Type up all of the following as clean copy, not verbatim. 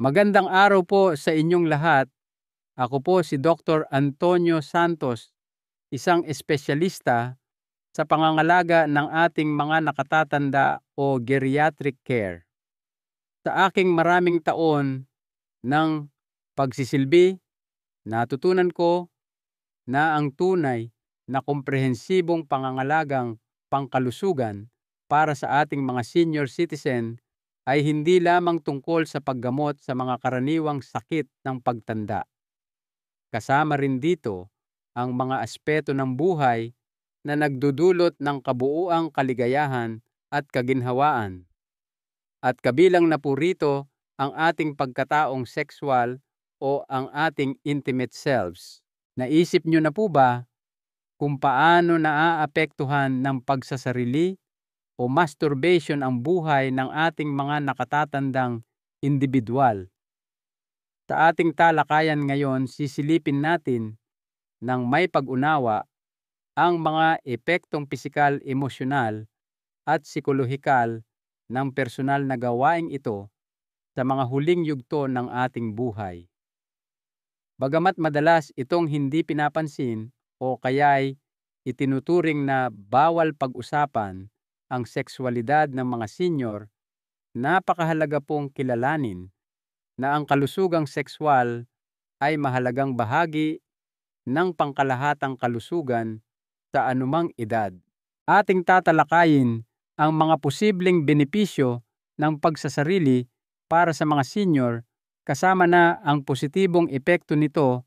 Magandang araw po sa inyong lahat. Ako po si Dr. Antonio Santos, isang espesyalista sa pangangalaga ng ating mga nakatatanda o geriatric care. Sa aking maraming taon ng pagsisilbi, natutunan ko na ang tunay na komprehensibong pangangalagang pangkalusugan para sa ating mga senior citizen ay hindi lamang tungkol sa paggamot sa mga karaniwang sakit ng pagtanda. Kasama rin dito ang mga aspeto ng buhay na nagdudulot ng kabuuang kaligayahan at kaginhawaan. At kabilang na po rito ang ating pagkataong sexual o ang ating intimate selves. Naisip nyo na po ba kung paano naaapektuhan ng pagsasarili o masturbation ang buhay ng ating mga nakatatandang individual? Sa ating talakayan ngayon, sisilipin natin ng may pag-unawa ang mga epektong pisikal, emosyonal at psikolohikal ng personal na gawaing ito sa mga huling yugto ng ating buhay. Bagamat madalas itong hindi pinapansin o kaya'y itinuturing na bawal pag-usapan ang sexualidad ng mga senior, napakahalaga pong kilalanin na ang kalusugang sexual ay mahalagang bahagi ng pangkalahatang kalusugan sa anumang edad. Ating tatalakayin ang mga posibleng benepisyo ng pagsasarili para sa mga senior, kasama na ang positibong epekto nito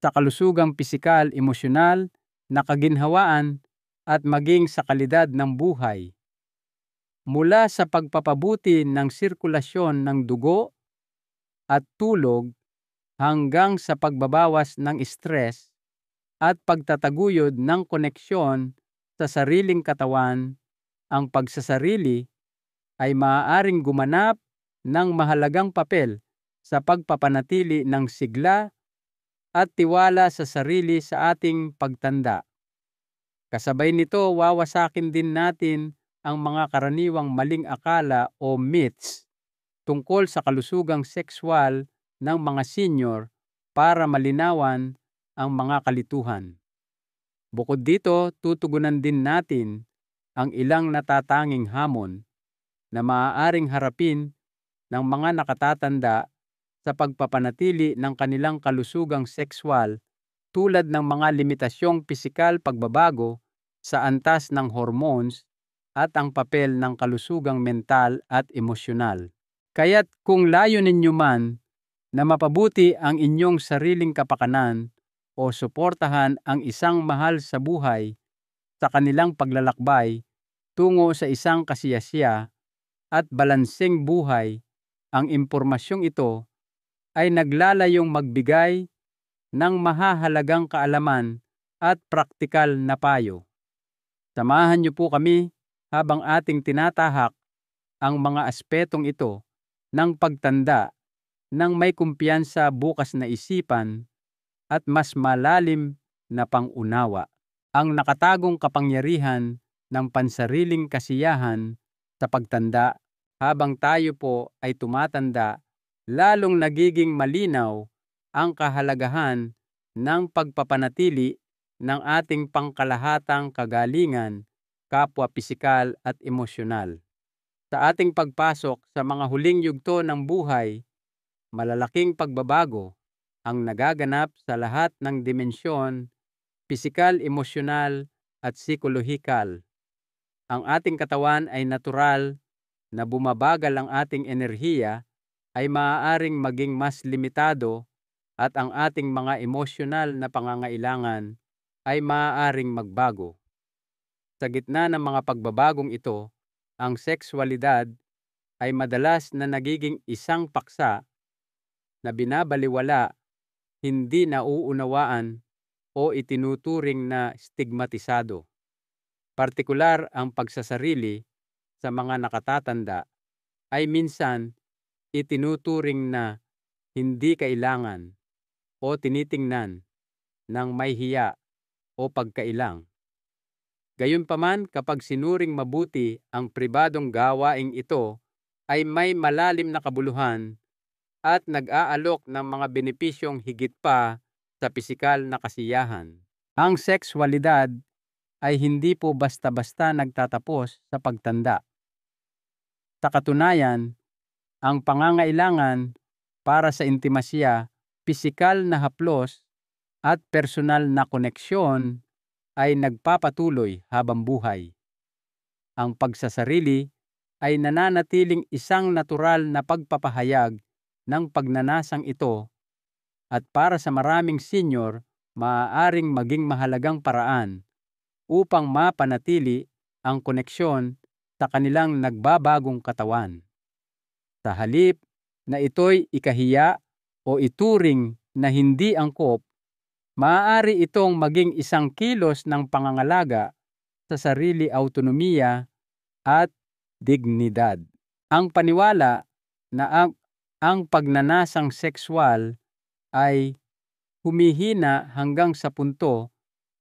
sa kalusugang pisikal, emosyonal, nakaginhawaan at maging sa kalidad ng buhay. Mula sa pagpapabuti ng sirkulasyon ng dugo at tulog hanggang sa pagbabawas ng stress at pagtataguyod ng koneksyon sa sariling katawan, ang pagsasarili ay maaaring gumanap ng mahalagang papel sa pagpapanatili ng sigla at tiwala sa sarili sa ating pagtanda. Kasabay nito, wawasakin din natin ang mga karaniwang maling akala o myths tungkol sa kalusugang sexual ng mga senior para malinawan ang mga kalituhan. Bukod dito, tutugunan din natin ang ilang natatanging hamon na maaaring harapin ng mga nakatatanda sa pagpapanatili ng kanilang kalusugang sexual, tulad ng mga limitasyong pisikal, pagbabago sa antas ng hormones at ang papel ng kalusugang mental at emosyonal. Kaya't kung layunin nyo man na mapabuti ang inyong sariling kapakanan o suportahan ang isang mahal sa buhay sa kanilang paglalakbay tungo sa isang kasiyasiya at balanseng buhay, ang impormasyong ito ay naglalayong magbigay ng mahahalagang kaalaman at praktikal na payo. Samahan niyo po kami habang ating tinatahak ang mga aspetong ito ng pagtanda ng may kumpiyansa, bukas na isipan at mas malalim na pangunawa. Ang nakatagong kapangyarihan ng pansariling kasiyahan sa pagtanda. Habang tayo po ay tumatanda, lalong nagiging malinaw ang kahalagahan ng pagpapanatili ng ating pangkalahatang kagalingan, kapwa pisikal at emosyonal. Sa ating pagpasok sa mga huling yugto ng buhay, malalaking pagbabago ang nagaganap sa lahat ng dimensyon, pisikal, emosyonal at psikolohikal. Ang ating katawan ay natural na bumabagal, ang ating enerhiya ay maaaring maging mas limitado at ang ating mga emosyonal na pangangailangan ay maaaring magbago. Sa gitna ng mga pagbabagong ito, ang sexualidad ay madalas na nagiging isang paksa na binabaliwala, hindi nauunawaan o itinuturing na stigmatisado. Partikular ang pagsasarili sa mga nakatatanda ay minsan itinuturing na hindi kailangan o tinitingnan ng may hiya o pagkailang. Gayunpaman, kapag sinuring mabuti ang pribadong gawaing ito, ay may malalim na kabuluhan at nag-aalok ng mga benepisyong higit pa sa pisikal na kasiyahan. Ang sexualidad ay hindi po basta-basta nagtatapos sa pagtanda. Sa katunayan, ang pangangailangan para sa intimasya, pisikal na haplos at personal na koneksyon ay nagpapatuloy habang buhay. Ang pagsasarili ay nananatiling isang natural na pagpapahayag ng pagnanasang ito at para sa maraming senior, maaaring maging mahalagang paraan upang mapanatili ang koneksyon sa kanilang nagbabagong katawan. Sa halip na ito'y ikahiya o ituring na hindi angkop, maaari itong maging isang kilos ng pangangalaga sa sarili, autonomiya at dignidad. Ang paniwala na ang pagnanasang sexual ay humihina hanggang sa punto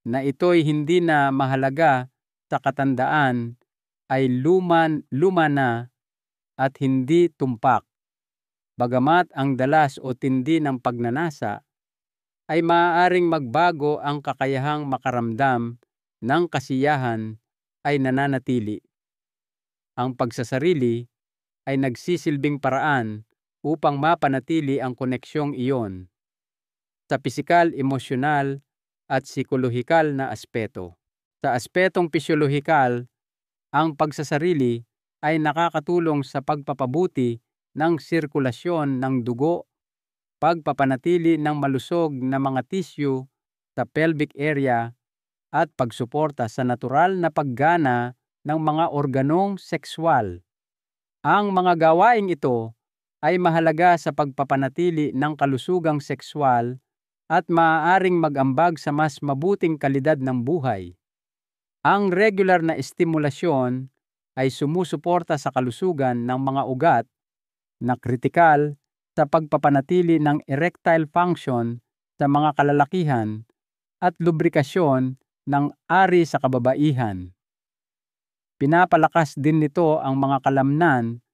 na ito'y hindi na mahalaga sa katandaan ay luma na at hindi tumpak. Bagamat ang dalas o tindi ng pagnanasa ay maaaring magbago, ang kakayahang makaramdam ng kasiyahan ay nananatili. Ang pagsasarili ay nagsisilbing paraan upang mapanatili ang koneksyong iyon sa pisikal, emosyonal at psikolohikal na aspeto. Sa aspetong pisyolohikal, ang pagsasarili ay nakakatulong sa pagpapabuti ng sirkulasyon ng dugo, pagpapanatili ng malusog na mga tissue sa pelvic area at pagsuporta sa natural na paggana ng mga organong sexual. Ang mga gawaing ito ay mahalaga sa pagpapanatili ng kalusugang sexual at maaaring mag-ambag sa mas mabuting kalidad ng buhay. Ang regular na estimulasyon ay sumusuporta sa kalusugan ng mga ugat na kritikal sa pagpapanatili ng erectile function sa mga kalalakihan at lubrikasyon ng ari sa kababaihan. Pinapalakas din nito ang mga kalamnan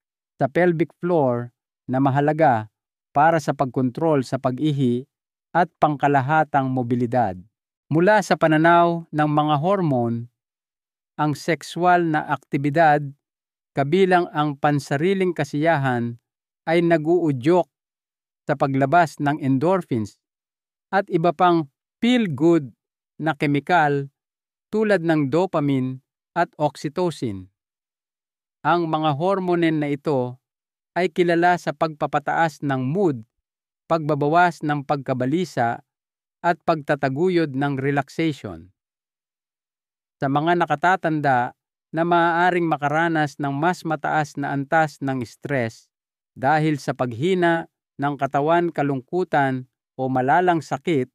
sa pelvic floor na mahalaga para sa pagkontrol sa pag-ihi at pangkalahatang mobilidad. Mula sa pananaw ng mga hormone, ang sexual na aktibidad kabilang ang pansariling kasiyahan ay nag-uudyok sa paglabas ng endorphins at iba pang feel-good na kemikal tulad ng dopamine at oxytocin. Ang mga hormone na ito ay kilala sa pagpapataas ng mood, pagbabawas ng pagkabalisa at pagtataguyod ng relaxation. Sa mga nakatatanda na maaaring makaranas ng mas mataas na antas ng stress dahil sa paghina ng katawan, kalungkutan o malalang sakit,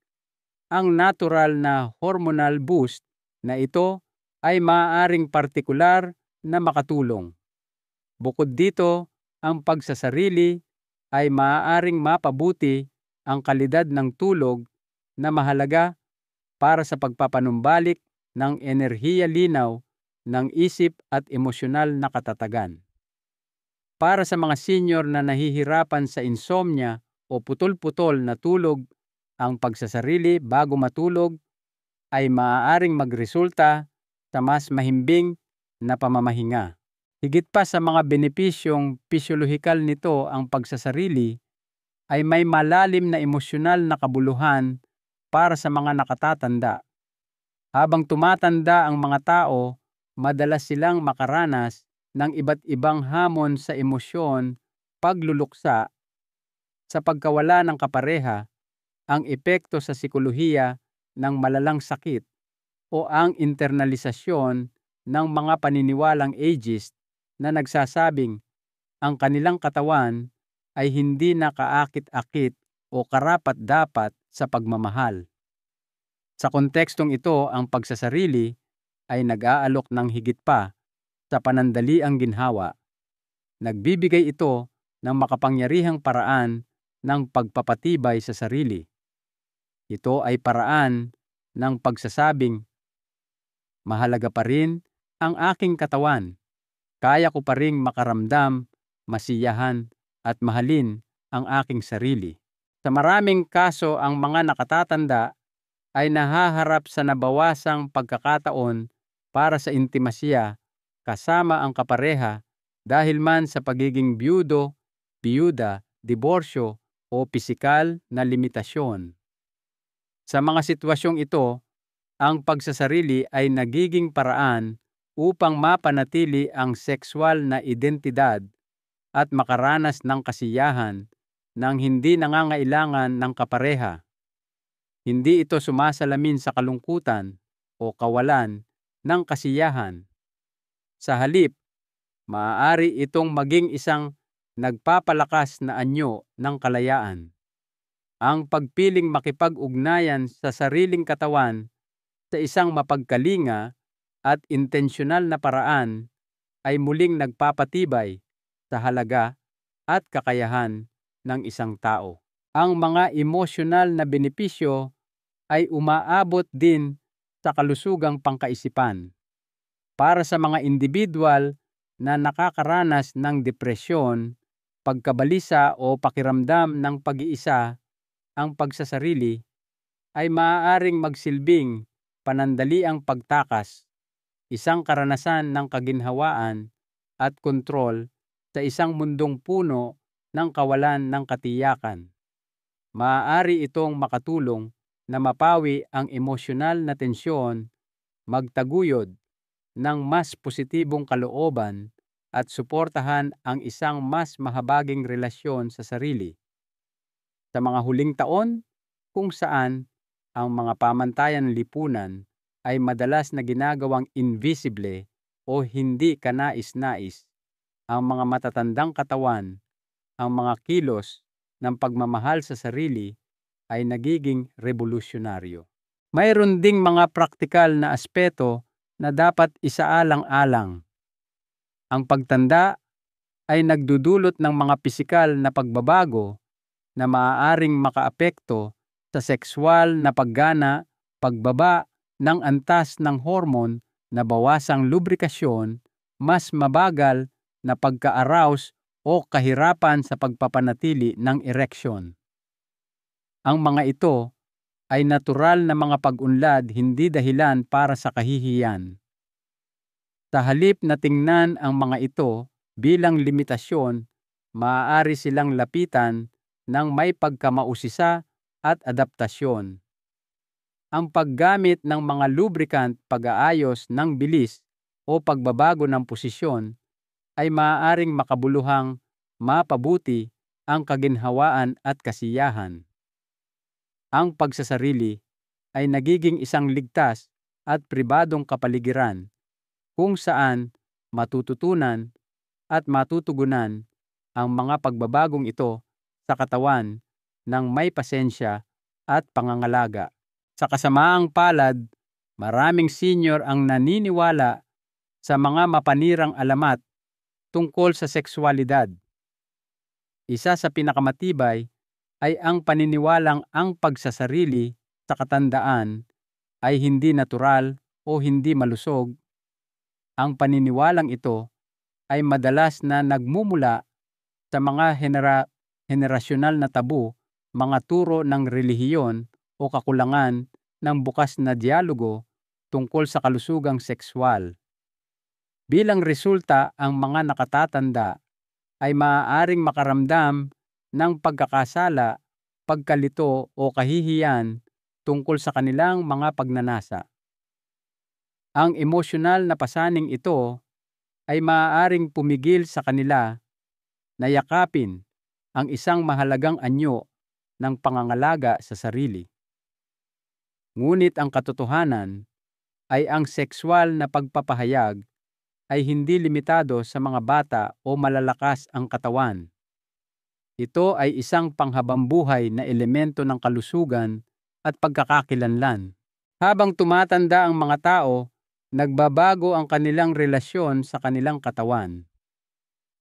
ang natural na hormonal boost na ito ay maaaring partikular na makatulong. Bukod dito, ang pagsasarili ay maaaring mapabuti ang kalidad ng tulog na mahalaga para sa pagpapanumbalik ng enerhiya, linaw ng isip at emosyonal na katatagan. Para sa mga senior na nahihirapan sa insomnia o putol-putol na tulog, ang pagsasarili bago matulog ay maaaring magresulta sa mas mahimbing na pamamahinga. Higit pa sa mga benepisyong pisyolohikal nito, ang pagsasarili ay may malalim na emosyonal na kabuluhan para sa mga nakatatanda. Habang tumatanda ang mga tao, madalas silang makaranas ng iba't ibang hamon sa emosyon, pagluluksa, sa pagkawala ng kapareha, ang epekto sa psikolohiya ng malalang sakit, o ang internalisasyon ng mga paniniwalang ageist na nagsasabing ang kanilang katawan ay hindi na kaakit-akit o karapat-dapat sa pagmamahal. Sa kontekstong ito, ang pagsasarili ay nag-aalok ng higit pa sa panandaliang ginhawa. Nagbibigay ito ng makapangyarihang paraan ng pagpapatibay sa sarili. Ito ay paraan ng pagsasabing, mahalaga pa rin ang aking katawan. Kaya ko pa ring makaramdam, masiyahan at mahalin ang aking sarili. Sa maraming kaso, ang mga nakatatanda ay nahaharap sa nabawasang pagkakataon para sa intimasya kasama ang kapareha dahil man sa pagiging biyudo, biyuda, diborsyo o pisikal na limitasyon. Sa mga sitwasyong ito, ang pagsasarili ay nagiging paraan upang mapanatili ang sexual na identidad at makaranas ng kasiyahan nang hindi nangangailangan ng kapareha. Hindi ito sumasalamin sa kalungkutan o kawalan ng kasiyahan. Sa halip, maaari itong maging isang nagpapalakas na anyo ng kalayaan. Ang pagpiling makipag-ugnayan sa sariling katawan sa isang mapagkalinga at intensyonal na paraan ay muling nagpapatibay sa halaga at kakayahan ng isang tao. Ang mga emosyonal na benepisyo ay umaabot din sa kalusugang pangkaisipan. Para sa mga individual na nakakaranas ng depresyon, pagkabalisa o pakiramdam ng pag-iisa, ang pagsasarili ay maaaring magsilbing panandaliang pagtakas, isang karanasan ng kaginhawaan at kontrol sa isang mundong puno ng kawalan ng katiyakan. Maaari itong makatulong na mapawi ang emosyonal na tensyon, magtaguyod ng mas positibong kalooban at suportahan ang isang mas mahabaging relasyon sa sarili. Sa mga huling taon, kung saan ang mga pamantayan lipunan ay madalas na ginagawang invisible o hindi kanais-nais, ang mga matatandang katawan, ang mga kilos ng pagmamahal sa sarili ay nagiging revolusyonaryo. Mayroon ding mga praktikal na aspeto na dapat isaalang-alang. Ang pagtanda ay nagdudulot ng mga pisikal na pagbabago na maaaring makaapekto sa sexual na paggana, pagbaba ng antas ng hormone, nabawasang lubrikasyon, mas mabagal na pagka-arouse o kahirapan sa pagpapanatili ng ereksyon. Ang mga ito ay natural na mga pag-unlad, hindi dahilan para sa kahihiyan. Sa halip na tingnan ang mga ito bilang limitasyon, maaari silang lapitan ng may pagkamausisa at adaptasyon. Ang paggamit ng mga lubricant, pag-aayos ng bilis o pagbabago ng posisyon ay maaaring makabuluhang mapabuti ang kaginhawaan at kasiyahan. Ang pagsasarili ay nagiging isang ligtas at pribadong kapaligiran kung saan matututunan at matutugunan ang mga pagbabagong ito sa katawan ng may pasensya at pangangalaga. Sa kasamaang palad, maraming senior ang naniniwala sa mga mapanirang alamat tungkol sa sexualidad. Isa sa pinakamatibay ay ang paniniwalang ang pagsasarili sa katandaan ay hindi natural o hindi malusog. Ang paniniwalang ito ay madalas na nagmumula sa mga henerasyonal na tabu, mga turo ng relihiyon o kakulangan ng bukas na dialogo tungkol sa kalusugang sexual. Bilang resulta, ang mga nakatatanda ay maaaring makaramdam ng pagkakasala, pagkalito o kahihiyan tungkol sa kanilang mga pagnanasa. Ang emosyonal na pasaning ito ay maaaring pumigil sa kanila na yakapin ang isang mahalagang anyo ng pangangalaga sa sarili. Ngunit ang katotohanan ay ang sexual na pagpapahayag ay hindi limitado sa mga bata o malalakas ang katawan. Ito ay isang panghabambuhay na elemento ng kalusugan at pagkakakilanlan. Habang tumatanda ang mga tao, nagbabago ang kanilang relasyon sa kanilang katawan.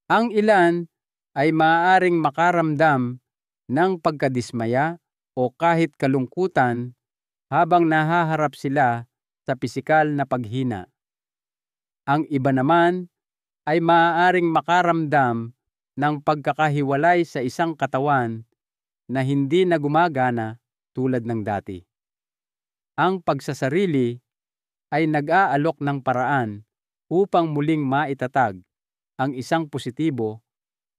Ang ilan ay maaaring makaramdam ng pagkadismaya o kahit kalungkutan habang nahaharap sila sa pisikal na paghina. Ang iba naman ay maaaring makaramdam ng pagkakahiwalay sa isang katawan na hindi na gumagana tulad ng dati. Ang pagsasarili ay nag-aalok ng paraan upang muling maitatag ang isang positibo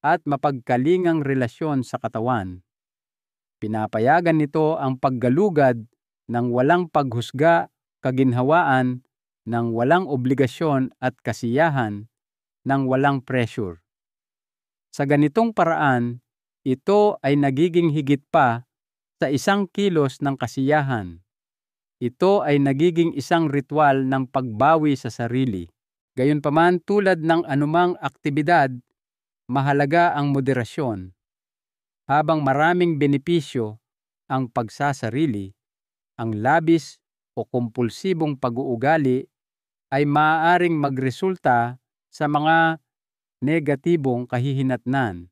at mapagkalingang relasyon sa katawan. Pinapayagan nito ang paggalugad ng walang paghusga, kaginhawaan, ng walang obligasyon at kasiyahan, ng walang pressure. Sa ganitong paraan, ito ay nagiging higit pa sa isang kilos ng kasiyahan. Ito ay nagiging isang ritual ng pagbawi sa sarili. Gayunpaman, tulad ng anumang aktibidad, mahalaga ang moderasyon. Habang maraming benepisyo ang pagsasarili, ang labis o kompulsibong pag-uugali ay maaaring magresulta sa mga negatibong kahihinatnan.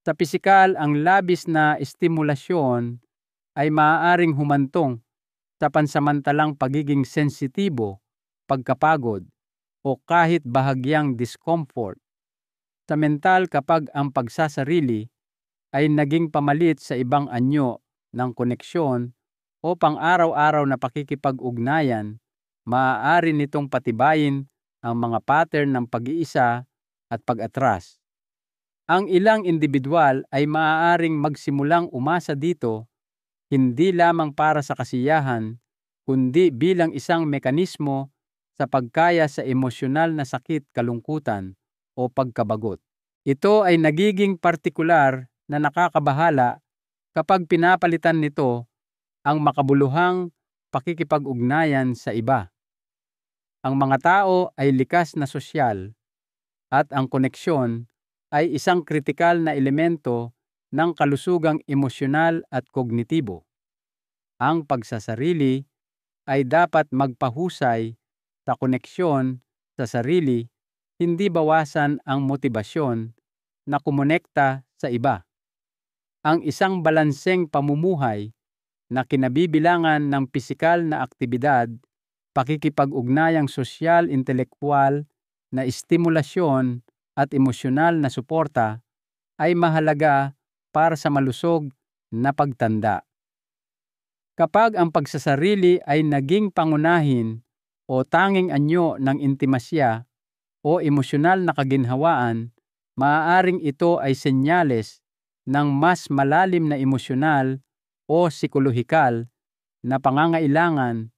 Sa pisikal, ang labis na estimulasyon ay maaaring humantong sa pansamantalang pagiging sensitibo, pagkapagod, o kahit bahagyang discomfort. Sa mental, kapag ang pagsasarili ay naging pamalit sa ibang anyo ng koneksyon o pang-araw-araw na pakikipag-ugnayan, maaari nitong patibayin ang mga pattern ng pag-iisa at pag-atras. Ang ilang individual ay maaaring magsimulang umasa dito hindi lamang para sa kasiyahan, kundi bilang isang mekanismo sa pagkaya sa emosyonal na sakit, kalungkutan o pagkabagot. Ito ay nagiging partikular na nakakabahala kapag pinapalitan nito ang makabuluhang pakikipag-ugnayan sa iba. Ang mga tao ay likas na sosyal at ang koneksyon ay isang kritikal na elemento ng kalusugang emosyonal at kognitibo. Ang pagsasarili ay dapat magpahusay sa koneksyon sa sarili, hindi bawasan ang motibasyon na kumonekta sa iba. Ang isang balanseng pamumuhay na kinabibilangan ng pisikal na aktibidad, pakikipag-ugnayang sosyal, intelektual na estimulasyon at emosyonal na suporta ay mahalaga para sa malusog na pagtanda. Kapag ang pagsasarili ay naging pangunahin o tanging anyo ng intimasya o emosyonal na kaginhawaan, maaaring ito ay senyales ng mas malalim na emosyonal o psikolohikal na pangangailangan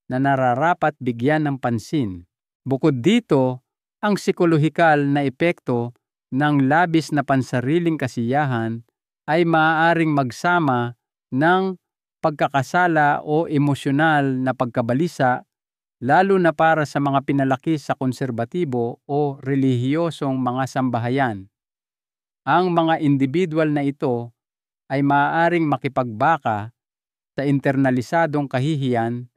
na nararapat bigyan ng pansin. Bukod dito, ang psikolohikal na epekto ng labis na pansariling kasiyahan ay maaaring magsama ng pagkakasala o emosyonal na pagkabalisa, lalo na para sa mga pinalaki sa konserbatibo o relihiyosong mga sambahayan. Ang mga individual na ito ay maaaring makipagbaka sa internalisadong kahihiyan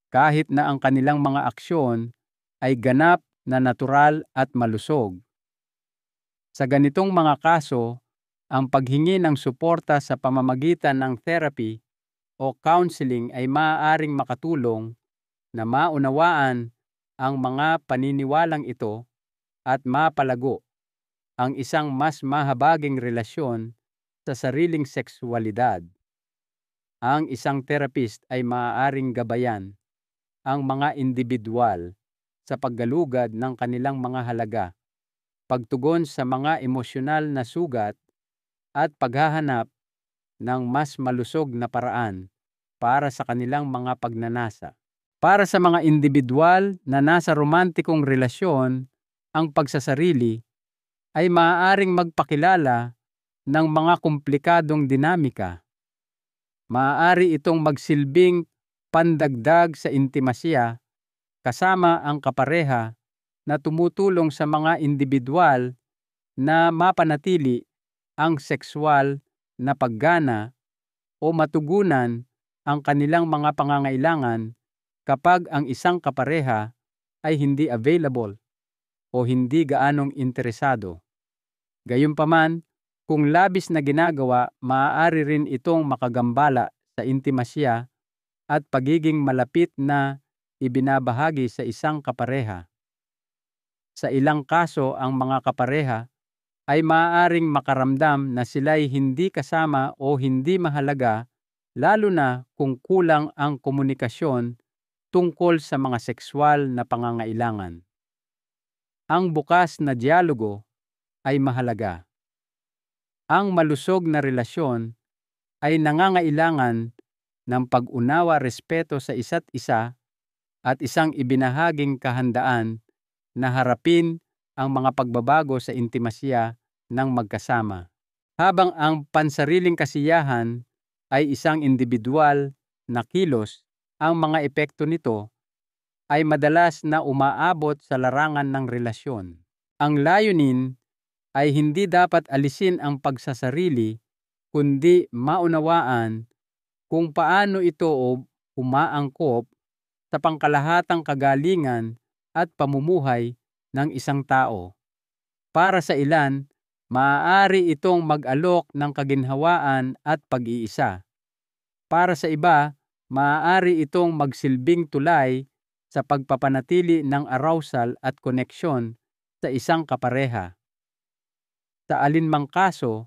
kahit na ang kanilang mga aksyon ay ganap na natural at malusog. Sa ganitong mga kaso, ang paghingi ng suporta sa pamamagitan ng therapy o counseling ay maaaring makatulong na maunawaan ang mga paniniwalang ito at mapalago ang isang mas mahabaging relasyon sa sariling sexualidad. Ang isang therapist ay maaaring gabayan ang mga individual sa paggalugad ng kanilang mga halaga, pagtugon sa mga emosyonal na sugat, at paghahanap ng mas malusog na paraan para sa kanilang mga pagnanasa. Para sa mga individual na nasa romantikong relasyon, ang pagsasarili ay maaaring magpakilala ng mga komplikadong dinamika. Maaari itong magsilbing pandagdag sa intimasya kasama ang kapareha na tumutulong sa mga individual na mapanatili ang sexual na paggana o matugunan ang kanilang mga pangangailangan kapag ang isang kapareha ay hindi available o hindi gaanong interesado. Gayunpaman, kung labis na ginagawa, maaari rin itong makagambala sa intimasya at pagiging malapit na ibinabahagi sa isang kapareha. Sa ilang kaso, ang mga kapareha ay maaaring makaramdam na sila'y hindi kasama o hindi mahalaga, lalo na kung kulang ang komunikasyon tungkol sa mga sexual na pangangailangan. Ang bukas na dialogo ay mahalaga. Ang malusog na relasyon ay nangangailangan ng pag-unawa, respeto sa isa't isa at isang ibinahaging kahandaan na harapin ang mga pagbabago sa intimasya ng magkasama. Habang ang pansariling kasiyahan ay isang individual na kilos, ang mga epekto nito ay madalas na umaabot sa larangan ng relasyon. Ang layunin ay hindi dapat alisin ang pagsasarili, kundi maunawaan kung paano ito umaangkop sa pangkalahatang kagalingan at pamumuhay ng isang tao. Para sa ilan, maaari itong mag-alok ng kaginhawaan at pag-iisa. Para sa iba, maaari itong magsilbing tulay sa pagpapanatili ng arousal at koneksyon sa isang kapareha. Sa alinmang kaso,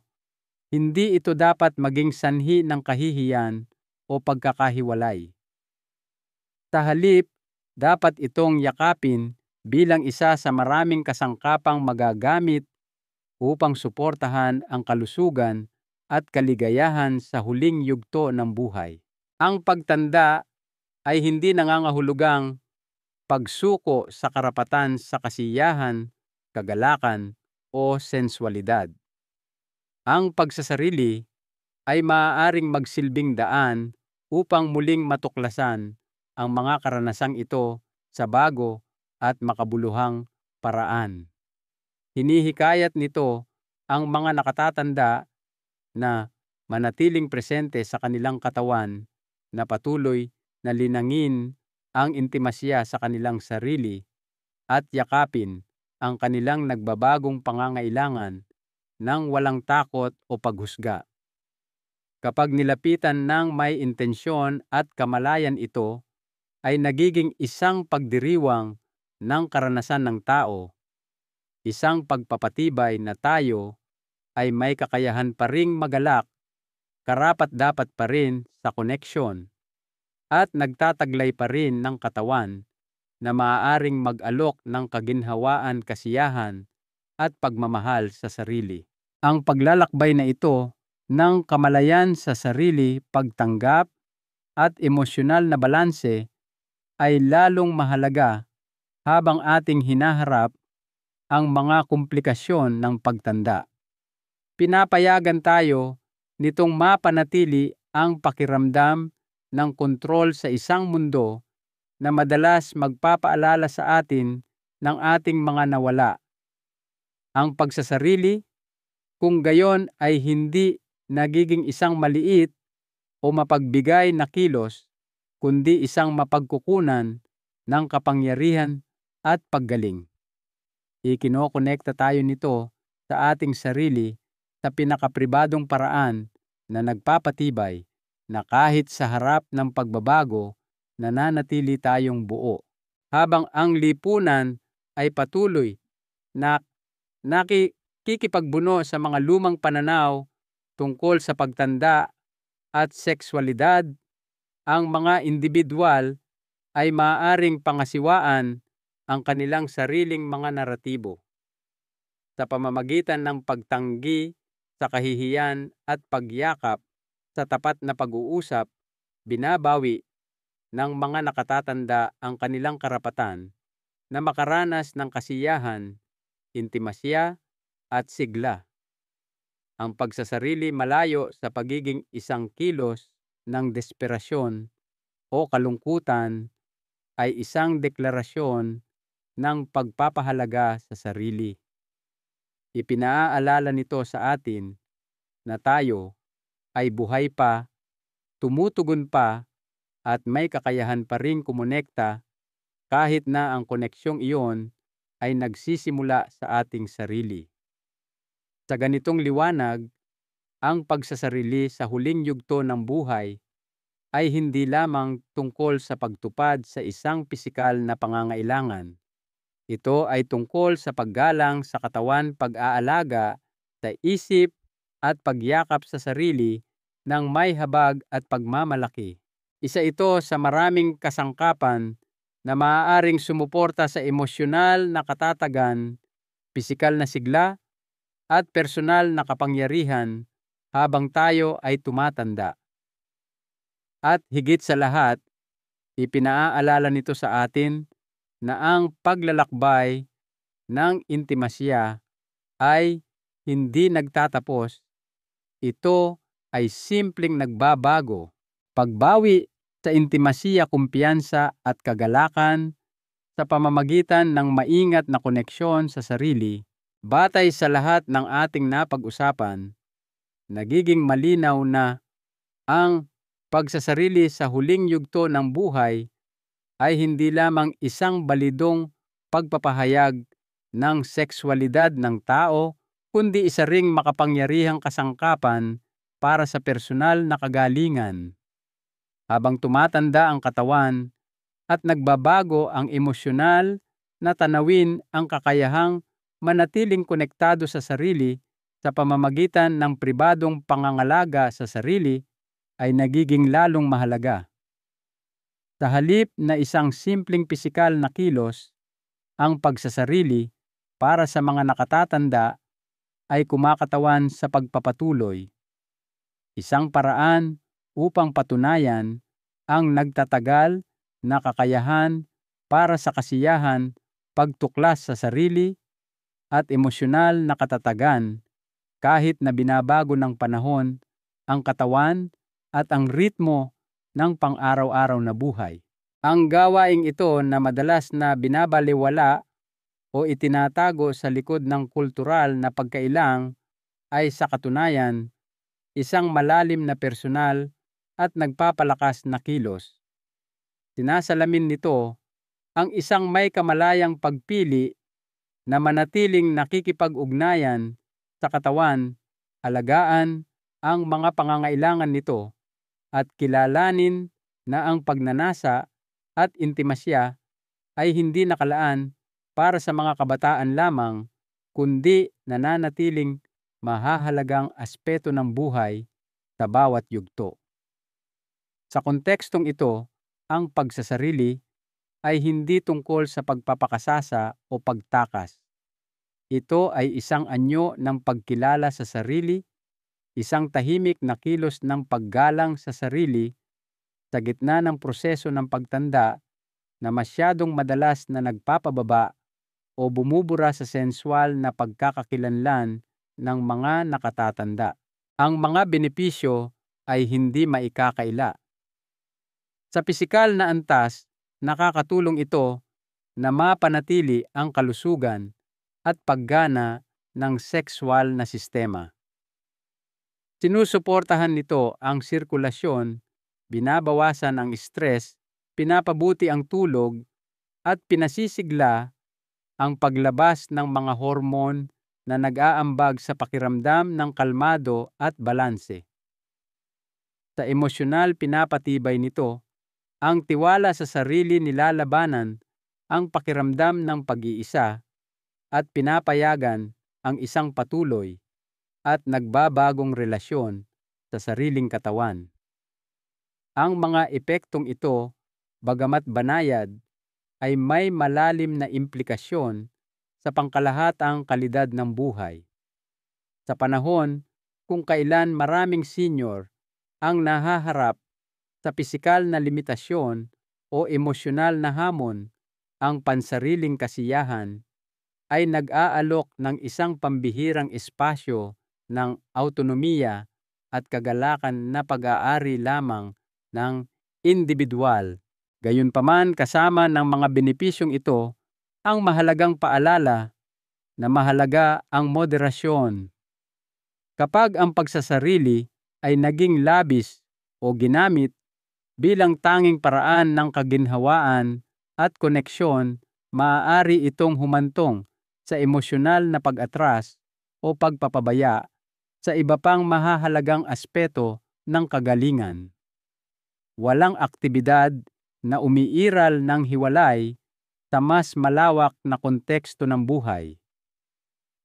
hindi ito dapat maging sanhi ng kahihiyan o pagkakahiwalay. Sa halip, dapat itong yakapin bilang isa sa maraming kasangkapang magagamit upang suportahan ang kalusugan at kaligayahan sa huling yugto ng buhay. Ang pagtanda ay hindi nangangahulugang pagsuko sa karapatan sa kasiyahan, kagalakan, o sensualidad. Ang pagsasarili ay maaaring magsilbing daan upang muling matuklasan ang mga karanasang ito sa bago at makabuluhang paraan. Hinihikayat nito ang mga nakatatanda na manatiling presente sa kanilang katawan, na patuloy na linangin ang intimasya sa kanilang sarili at yakapin ang kanilang nagbabagong pangangailangan ng walang takot o paghusga. Kapag nilapitan ng may intensyon at kamalayan, ito ay nagiging isang pagdiriwang ng karanasan ng tao, isang pagpapatibay na tayo ay may kakayahan pa ring magalak, karapat-dapat pa rin sa koneksyon, at nagtataglay pa rin ng katawan na maaaring mag-alok ng kaginhawaan, kasiyahan, at pagmamahal sa sarili. Ang paglalakbay na ito ng kamalayan sa sarili, pagtanggap, at emosyonal na balanse ay lalong mahalaga habang ating hinaharap ang mga komplikasyon ng pagtanda. Pinapayagan tayo nitong mapanatili ang pakiramdam ng kontrol sa isang mundo na madalas magpapaalala sa atin ng ating mga nawala. Ang pagsasarili, kung gayon, ay hindi nagiging isang maliit o mapagbigay na kilos, kundi isang mapagkukunan ng kapangyarihan at paggaling. Ikinokonekta tayo nito sa ating sarili sa pinakapribadong paraan na nagpapatibay na kahit sa harap ng pagbabago, nananatili tayong buo. Habang ang lipunan ay patuloy na nakikipagbuno sa mga lumang pananaw tungkol sa pagtanda at sexualidad, ang mga individual ay maaaring pangasiwaan ang kanilang sariling mga naratibo. Sa pamamagitan ng pagtanggi sa kahihiyan at pagyakap sa tapat na pag-uusap, binabawi ng mga nakatatanda ang kanilang karapatan na makaranas ng kasiyahan, intimasya, at sigla. Ang pagsasarili malayo sa pagiging isang kilos ng desperasyon o kalungkutan ay isang deklarasyon ng pagpapahalaga sa sarili. Ipinaalala nito sa atin na tayo ay buhay pa, tumutugon pa, at may kakayahan pa ring kumonekta kahit na ang koneksyong iyon ay nagsisimula sa ating sarili. Sa ganitong liwanag, ang pagsasarili sa huling yugto ng buhay ay hindi lamang tungkol sa pagtupad sa isang pisikal na pangangailangan. Ito ay tungkol sa paggalang sa katawan, pag-aalaga sa isip at pagyakap sa sarili ng may habag at pagmamalaki. Isa ito sa maraming kasangkapan na maaaring sumuporta sa emosyonal na katatagan, pisikal na sigla, at personal na kapangyarihan habang tayo ay tumatanda. At higit sa lahat, ipinaaalala nito sa atin na ang paglalakbay ng intimasya ay hindi nagtatapos. Ito ay simpleng nagbabago. Pagbawi sa intimasya, kumpiyansa at kagalakan sa pamamagitan ng maingat na koneksyon sa sarili. Batay sa lahat ng ating napag-usapan, nagiging malinaw na ang pagsasarili sa huling yugto ng buhay ay hindi lamang isang balidong pagpapahayag ng sekswalidad ng tao, kundi isa ring makapangyarihang kasangkapan para sa personal na kagalingan. Habang tumatanda ang katawan at nagbabago ang emosyonal na tanawin, ang kakayahang manatiling konektado sa sarili sa pamamagitan ng pribadong pangangalaga sa sarili ay nagiging lalong mahalaga. Sa halip na isang simpleng pisikal na kilos, ang pagsasarili para sa mga nakatatanda ay kumakatawan sa pagpapatuloy. Isang paraan upang patunayan ang nagtatagal na kakayahan para sa kasiyahan, pagtuklas sa sarili, at emosyonal na katatagan kahit na binabago ng panahon ang katawan at ang ritmo ng pang-araw-araw na buhay. Ang gawaing ito na madalas na binabalewala o itinatago sa likod ng kultural na pagkailang ay sa katunayan isang malalim na personal at nagpapalakas na kilos. Sinasalamin nito ang isang may kamalayang pagpili na manatiling nakikipag-ugnayan sa katawan, alagaan ang mga pangangailangan nito, at kilalanin na ang pagnanasa at intimasya ay hindi nakalaan para sa mga kabataan lamang, kundi nananatiling mahahalagang aspeto ng buhay sa bawat yugto. Sa kontekstong ito, ang pagsasarili ay hindi tungkol sa pagpapakasasa o pagtakas. Ito ay isang anyo ng pagkilala sa sarili, isang tahimik na kilos ng paggalang sa sarili sa gitna ng proseso ng pagtanda na masyadong madalas na nagpapababa o bumubura sa sensual na pagkakakilanlan ng mga nakatatanda. Ang mga benepisyo ay hindi maikakaila. Sa pisikal na antas, nakakatulong ito na mapanatili ang kalusugan at paggana ng sexual na sistema. Sinusuportahan nito ang sirkulasyon, binabawasan ang stress, pinapabuti ang tulog, at pinasisigla ang paglabas ng mga hormone na nag-aambag sa pakiramdam ng kalmado at balanse. Sa emosyonal, pinapatibay nito ang tiwala sa sarili, nilalabanan ang pakiramdam ng pag-iisa, at pinapayagan ang isang patuloy at nagbabagong relasyon sa sariling katawan. Ang mga epektong ito, bagamat banayad, ay may malalim na implikasyon sa pangkalahatang kalidad ng buhay. Sa panahon kung kailan maraming senior ang nahaharap sa pisikal na limitasyon o emosyonal na hamon, ang pansariling kasiyahan ay nag-aalok ng isang pambihirang espasyo ng autonomiya at kagalakan na pag-aari lamang ng individual. Gayunpaman, kasama ng mga benepisyong ito, ang mahalagang paalala na mahalaga ang moderasyon. Kapag ang pagsasarili ay naging labis o ginamit bilang tanging paraan ng kaginhawaan at koneksyon, maaari itong humantong sa emosyonal na pag-atras o pagpapabaya sa iba pang mahahalagang aspeto ng kagalingan. Walang aktibidad na umiiral ng hiwalay sa mas malawak na konteksto ng buhay.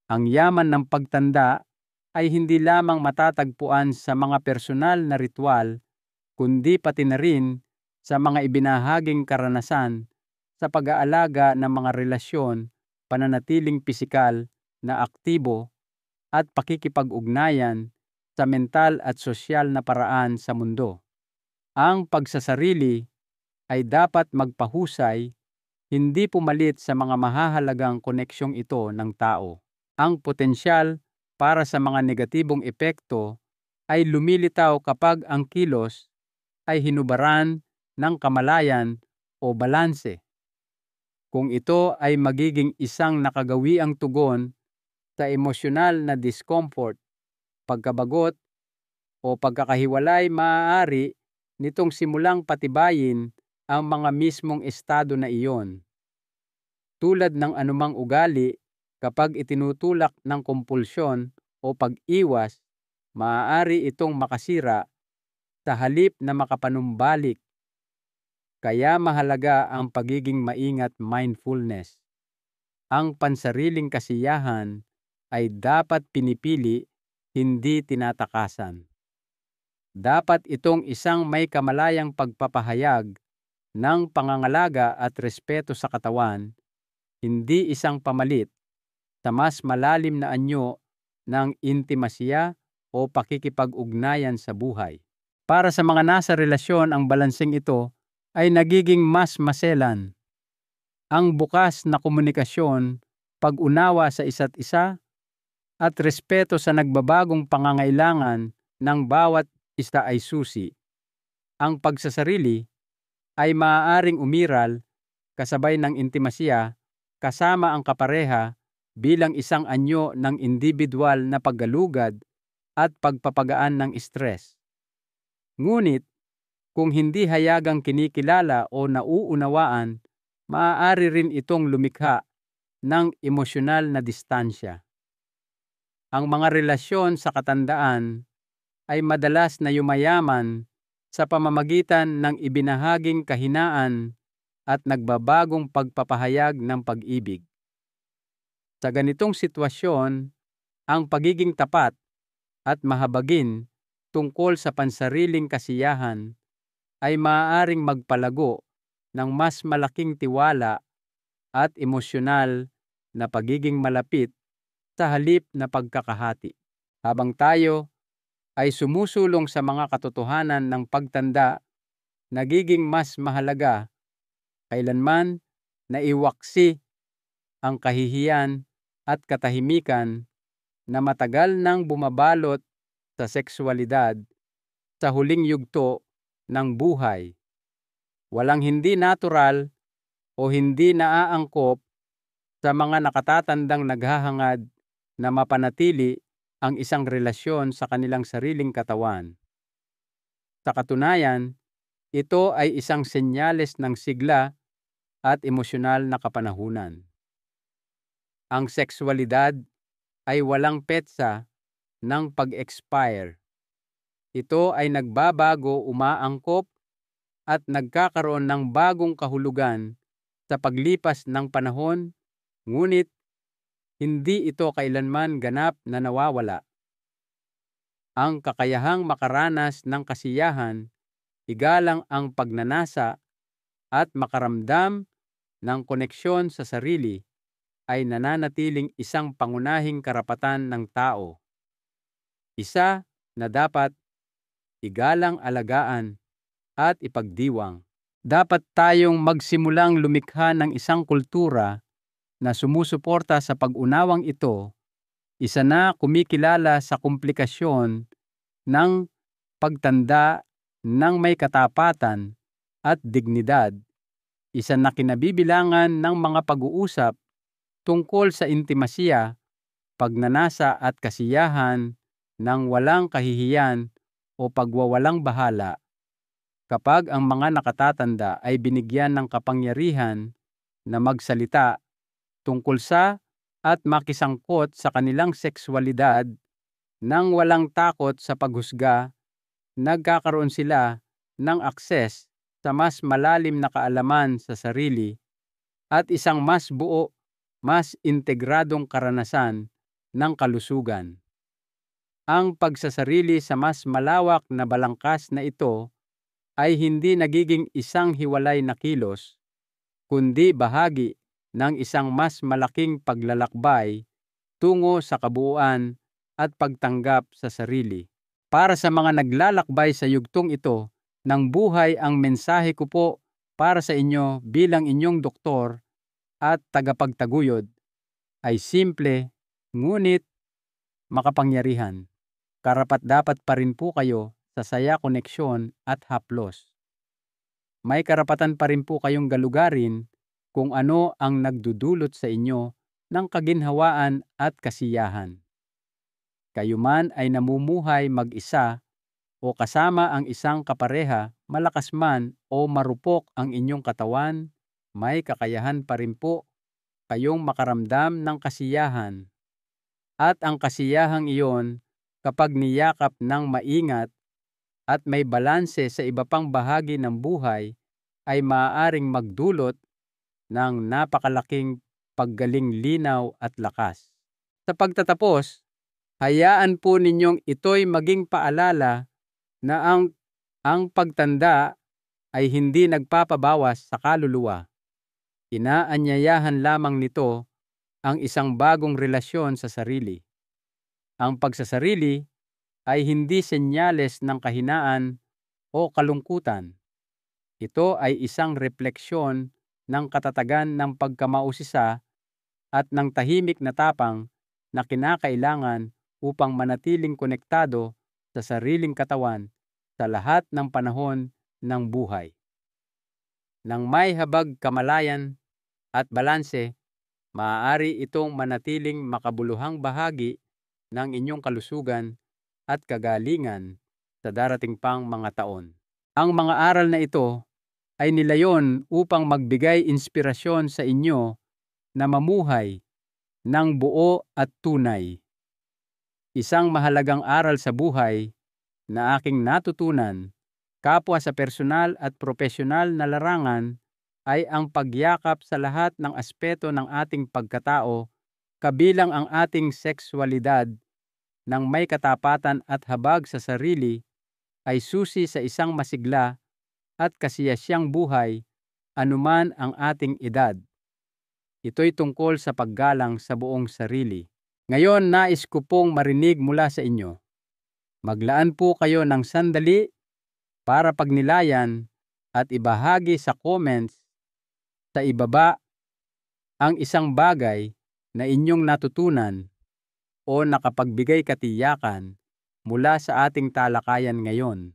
Ang yaman ng pagtanda ay hindi lamang matatagpuan sa mga personal na ritual, kundi pati na rin sa mga ibinahaging karanasan sa pag-aalaga ng mga relasyon, pananatiling pisikal na aktibo at pakikipag-ugnayan sa mental at sosyal na paraan sa mundo. Ang pagsasarili ay dapat magpahusay, hindi pumalit sa mga mahahalagang koneksyong ito ng tao. Ang potensyal para sa mga negatibong epekto ay lumilitaw kapag ang kilos ay hinubaran ng kamalayan o balanse. Kung ito ay magiging isang nakagawiang tugon sa emosyonal na discomfort, pagkabagot o pagkakahiwalay, maaari nitong simulang patibayin ang mga mismong estado na iyon. Tulad ng anumang ugali, kapag itinutulak ng kompulsyon o pag-iwas, maaari itong makasira sa halip na makapanumbalik. Kaya mahalaga ang pagiging maingat mindfulness. Ang pansariling kasiyahan ay dapat pinipili, hindi tinatakasan. Dapat itong isang may kamalayang pagpapahayag ng pangangalaga at respeto sa katawan, hindi isang pamalit sa mas malalim na anyo ng intimasya o pakikipag-ugnayan sa buhay. Para sa mga nasa relasyon, ang balanseng ito ay nagiging mas maselan. Ang bukas na komunikasyon, pag-unawa sa isa't isa, at respeto sa nagbabagong pangangailangan ng bawat isa ay susi. Ang pagsasarili ay maaaring umiral kasabay ng intimasya kasama ang kapareha bilang isang anyo ng individual na paggalugad at pagpapagaan ng stress. Ngunit, kung hindi hayagang kinikilala o nauunawaan, maaari rin itong lumikha ng emosyonal na distansya. Ang mga relasyon sa katandaan ay madalas na yumayaman sa pamamagitan ng ibinahaging kahinaan at nagbabagong pagpapahayag ng pag-ibig. Sa ganitong sitwasyon, ang pagiging tapat at mahabagin tungkol sa pansariling kasiyahan ay maaaring magpalago ng mas malaking tiwala at emosyonal na pagiging malapit sa halip na pagkakahati. Habang tayo ay sumusulong sa mga katotohanan ng pagtanda, nagiging mas mahalaga kailanman na iwaksi ang kahihiyan at katahimikan na matagal nang bumabalot sa sexualidad sa huling yugto ng buhay. Walang hindi natural o hindi naaangkop sa mga nakatatandang naghahangad na mapanatili ang isang relasyon sa kanilang sariling katawan. Sa katunayan, ito ay isang senyales ng sigla at emosyonal na kapanahunan. Ang sexualidad ay walang petsa ng pag-expire. Ito ay nagbabago, umaangkop at nagkakaroon ng bagong kahulugan sa paglipas ng panahon, ngunit hindi ito kailanman ganap na nawawala. Ang kakayahang makaranas ng kasiyahan, igalang ang pagnanasa at makaramdam ng koneksyon sa sarili ay nananatiling isang pangunahing karapatan ng tao. Isa na dapat igalang, alagaan at ipagdiwang. Dapat tayong magsimulang lumikha ng isang kultura na sumusuporta sa pag-unawang ito, isa na kumikilala sa komplikasyon ng pagtanda ng may katapatan at dignidad, isa na kinabibilangan ng mga pag-uusap tungkol sa intimasya, pagnanasa at kasiyahan ng walang kahihiyan o pagwawalang bahala. Kapag ang mga nakatatanda ay binigyan ng kapangyarihan na magsalita tungkol sa at makisangkot sa kanilang sexualidad nang walang takot sa paghusga, nagkakaroon sila ng akses sa mas malalim na kaalaman sa sarili at isang mas buo, mas integradong karanasan ng kalusugan. Ang pagsasarili sa mas malawak na balangkas na ito ay hindi nagiging isang hiwalay na kilos, kundi bahagi ng isang mas malaking paglalakbay tungo sa kabuuan at pagtanggap sa sarili. Para sa mga naglalakbay sa yugtong ito ng buhay, ang mensahe ko po para sa inyo bilang inyong doktor at tagapagtaguyod ay simple ngunit makapangyarihan. Karapat-dapat pa rin po kayo sa saya, koneksyon at haplos. May karapatan pa rin po kayong galugarin kung ano ang nagdudulot sa inyo ng kaginhawaan at kasiyahan. Kayo man ay namumuhay mag-isa o kasama ang isang kapareha, malakas man o marupok ang inyong katawan, may kakayahan pa rin po kayong makaramdam ng kasiyahan. At ang kasiyahang iyon, kapag niyakap ng maingat at may balanse sa iba pang bahagi ng buhay, ay maaaring magdulot ng napakalaking paggaling, linaw at lakas. Sa pagtatapos, hayaan po ninyong ito'y maging paalala na ang pagtanda ay hindi nagpapabawas sa kaluluwa. Inaanyayahan lamang nito ang isang bagong relasyon sa sarili. Ang pagsasarili ay hindi senyales ng kahinaan o kalungkutan. Ito ay isang refleksyon ng katatagan ng pagkamausisa at ng tahimik na tapang na kinakailangan upang manatiling konektado sa sariling katawan sa lahat ng panahon ng buhay. Nang may habag kamalayan at balanse, maaari itong manatiling makabuluhang bahagi ng inyong kalusugan at kagalingan sa darating pang mga taon. Ang mga aral na ito ay nilayon upang magbigay inspirasyon sa inyo na mamuhay ng buo at tunay. Isang mahalagang aral sa buhay na aking natutunan kapwa sa personal at profesional na larangan ay ang pagyakap sa lahat ng aspeto ng ating pagkatao, kabilang ang ating sexualidad, ng may katapatan at habag sa sarili, ay susi sa isang masigla at kasiyasyang buhay anuman ang ating edad. Ito'y tungkol sa paggalang sa buong sarili. Ngayon, nais ko pong marinig mula sa inyo. Maglaan po kayo ng sandali para pagnilayan at ibahagi sa comments sa ibaba ang isang bagay na inyong natutunan o nakapagbigay katiyakan mula sa ating talakayan ngayon.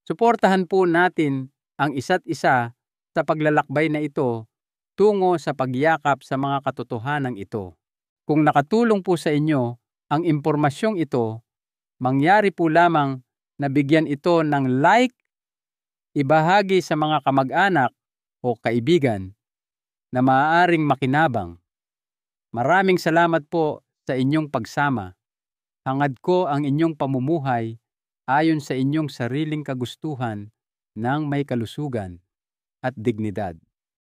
Suportahan po natin ang isa't isa sa paglalakbay na ito tungo sa pagyakap sa mga katotohanan ito. Kung nakatulong po sa inyo ang impormasyong ito, mangyari po lamang na bigyan ito ng like, ibahagi sa mga kamag-anak o kaibigan na maaaring makinabang. Maraming salamat po sa inyong pagsama. Hangad ko ang inyong pamumuhay ayon sa inyong sariling kagustuhan ng may kalusugan at dignidad.